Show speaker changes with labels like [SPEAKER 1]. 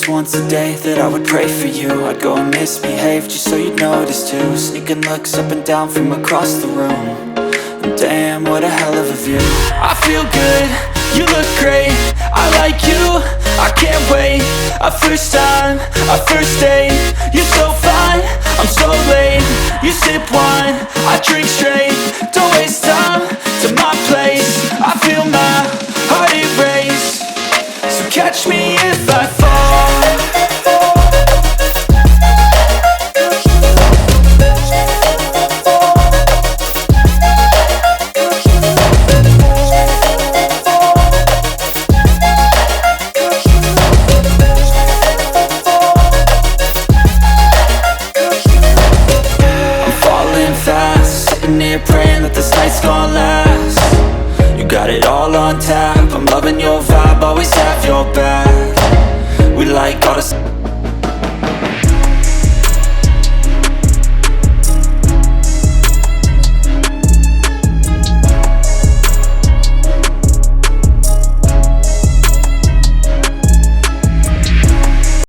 [SPEAKER 1] least once a day that I would pray for you. I'd go and misbehave just so you'd notice too. Sneaking looks up and down from across the room. And damn, what a hell of a view. I feel good, you look great, I like you, I can't wait. A first time, a first date. You're so fine, I'm so late. You sip wine, I drink straight. Don't waste time to my place. I feel my heart erase. So catch me if I fall. Praying that this night's gonna last. You got it all on tap, I'm loving your vibe, always have your back. We like all this